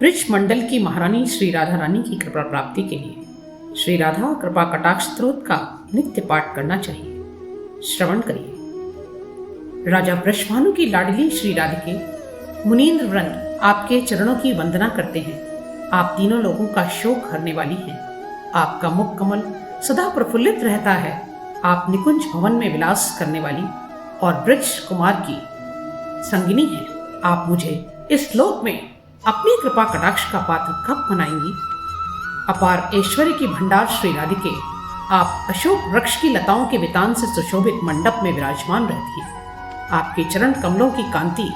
ब्रज मंडल की महारानी श्री राधा रानी की कृपा प्राप्ति के लिए श्री राधा कृपा कटाक्ष स्तोत्र का नित्य पाठ करना चाहिए। श्रवण करिए। राजा ब्रजभानु की लाडली श्री राधिके मुनीन्द्र वृंद आपके चरणों की वंदना करते हैं। आप तीनों लोगों का शोक हरने वाली हैं। आपका मुख कमल सदा प्रफुल्लित रहता है। आप निकुंज भवन में विलास करने वाली और ब्रज कुमार की संगिनी हैं। आप मुझे इस श्लोक में अपनी कृपा कटाक्ष का पात्र कब बनाएंगी? अपार ऐश्वर्य की भंडार श्री राधिके, आप अशोक वृक्ष की लताओं के वितान से सुशोभित मंडप में विराजमान रहती है। आपके चरण कमलों की कांति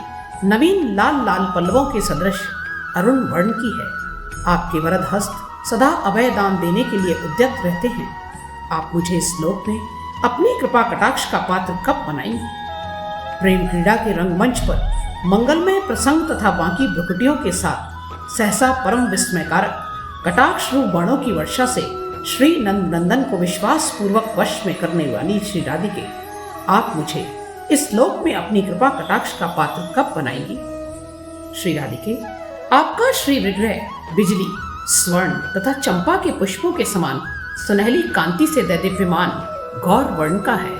नवीन लाल लाल पल्लवों के सदृश अरुण वर्ण की है। आपके वरद हस्त सदा अभय दान देने के लिए उद्यत रहते हैं। आप मुझे इस श्लोक में अपनी कृपा कटाक्ष का पात्र कब बनाएंगी? प्रेम क्रीड़ा के रंगमंच पर मंगलमय प्रसंग तथा बाकी भ्रुकुटियों के साथ सहसा परम विस्मयकारक कटाक्ष रूप बाणों की वर्षा से श्री नंदन को विश्वास पूर्वक वश में करने वाली श्री राधिके, आप मुझे इस श्लोक में अपनी कृपा कटाक्ष का पात्र कब बनाएंगी? श्री राधिके, आपका श्री विग्रह बिजली, स्वर्ण तथा चंपा के पुष्पों के समान सुनहली कांति से दैदिप्यमान गौर वर्ण का है।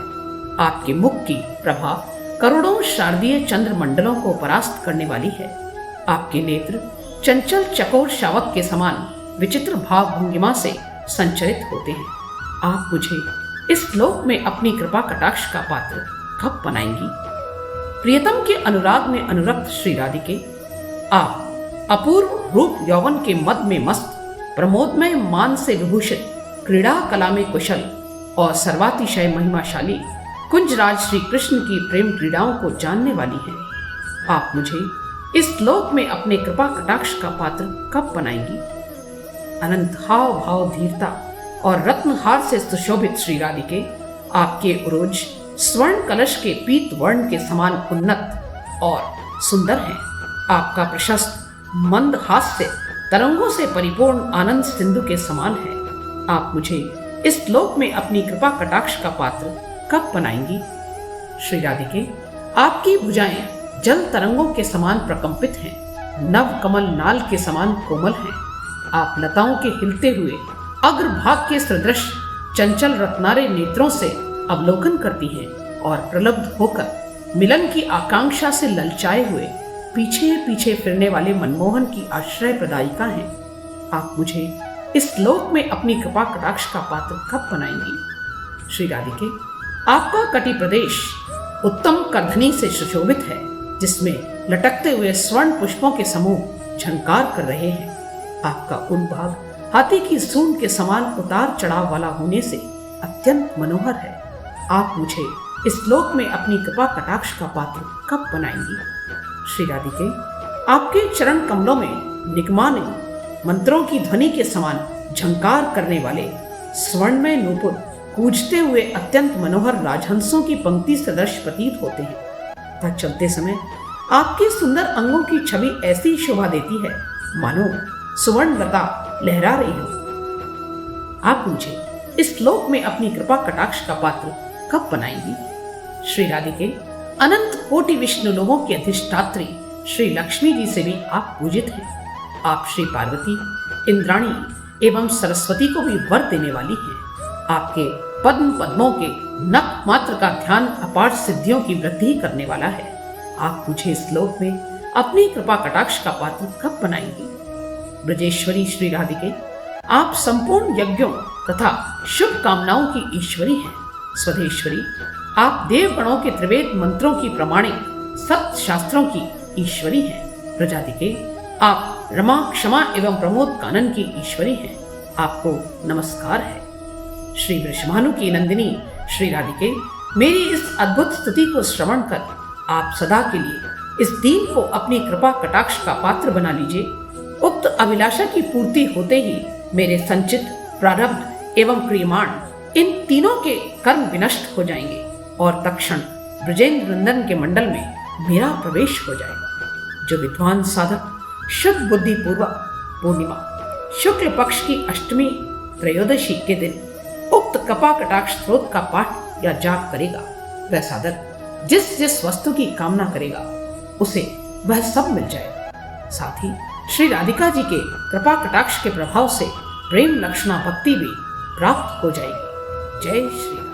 आपके मुख की प्रभा करोड़ों शारदीय चंद्र मंडलों को परास्त करने वाली है। आपके नेत्र चंचल चकोर शावक के समान विचित्र भाव भंगिमा से संचरित होते हैं। आप मुझे इस श्लोक में अपनी कृपा कटाक्ष का पात्र कब बनाएंगी? प्रियतम के अनुराग में अनुरक्त श्री राधिके, आप अपूर्व रूप यौवन के मद में मस्त, प्रमोदमय मान से विभूषित, क्रीड़ा कला में कुशल और सर्वातिशय महिमाशाली कुंजराज श्री कृष्ण की प्रेम क्रीड़ाओं को जानने वाली हैं। आप मुझे इस श्लोक में अपने कृपा कटाक्ष का पात्र कब बनाएंगी? अनंत हाव भाव धीरता और रत्नहार से सुशोभित श्री राधिके, आपके उरोज स्वर्ण कलश के पीत वर्ण के समान उन्नत और सुंदर हैं। आपका प्रशस्त मंद हास्य तरंगों से परिपूर्ण आनंद सिंधु के समान है। आप मुझे इस श्लोक में अपनी कृपा कटाक्ष का पात्र कब बनाएंगी? श्री राधिके, आपकी भुजाएं जल तरंगों के समान प्रकंपित हैं, नव कमल नाल के समान कोमल हैं। आप लताओं के हिलते हुए अग्रभाग के सदृश चंचल रत्नारे नेत्रों से अवलोकन करती हैं और प्रलब्ध होकर मिलन की आकांक्षा से ललचाए हुए पीछे पीछे फिरने वाले मनमोहन की आश्रय प्रदायिका हैं। आप मुझे इस श्लोक में अपनी कृपा कटाक्ष का पात्र कब बनाएंगी? श्री राधिके, आपका कटी प्रदेश उत्तम करधनी से सुशोभित है, जिसमें लटकते हुए स्वर्ण पुष्पों के समूह झंकार कर रहे हैं। आपका उन भाग हाथी की सूंड के समान उतार चढ़ाव वाला होने से अत्यंत मनोहर है। आप मुझे इस श्लोक में अपनी कृपा कटाक्ष का पात्र कब बनाएंगी? श्री राधिके, आपके चरण कमलों में निगमानी मंत्रों की ध्वनि के समान झंकार करने वाले स्वर्णमय नूपुर कूजते हुए अत्यंत मनोहर राजहंसों की पंक्ति सदृश प्रतीत होते हैं तथा चलते समय आपके सुंदर अंगों की छवि ऐसी शोभा देती है मानो सुवर्ण लता लहरा रही हो। आप मुझे इस श्लोक में अपनी कृपा कटाक्ष का पात्र कब बनाएंगी? श्री राधिके, अनंत कोटि विष्णु लोगों की अधिष्ठात्री श्री लक्ष्मी जी से भी आप पूजित हैं। आप श्री पार्वती, इंद्राणी एवं सरस्वती को भी वर देने वाली हैं। आपके पद्म पद्मों के नख मात्र का ध्यान अपार सिद्धियों की वृद्धि करने वाला है। आप मुझे इस श्लोक में अपनी कृपा कटाक्ष का पात्र कब बनाएंगी? ब्रजेश्वरी श्री राधिके, आप संपूर्ण यज्ञों तथा शुभ कामनाओं की ईश्वरी हैं। स्वधेश्वरी, आप देवगणों के त्रिवेद मंत्रों की प्रमाणिक सप्त शास्त्रों की ईश्वरी हैं। प्रजातिके, आप रमा क्षमा एवं प्रमोद कानन की ईश्वरी हैं। आपको नमस्कार है। श्री वृषभानु की नंदिनी श्री राधिके, मेरी इस अद्भुत स्तुति को श्रवण कर आप सदा के लिए इस दीन को अपनी कृपा कटाक्ष का पात्र बना लीजिए। उक्त अभिलाषा की पूर्ति होते ही मेरे संचित, प्रारब्ध एवं क्रियमाण इन तीनों के कर्म विनष्ट हो जाएंगे और तत्क्षण ब्रजेंद्र नंदन के मंडल में मेरा प्रवेश हो जाएगा। जो विद्वान साधक शुद्ध बुद्धि पूर्वक पूर्णिमा शुक्ल पक्ष की अष्टमी त्रयोदशी के दिन उक्त कृपा कटाक्ष स्तोत्र का पाठ या जाप करेगा, वह साधक जिस जिस वस्तु की कामना करेगा उसे वह सब मिल जाएगा। साथ ही श्री राधिका जी के कृपा कटाक्ष के प्रभाव से प्रेम लक्षणा भक्ति भी प्राप्त हो जाएगी। जय श्री राम।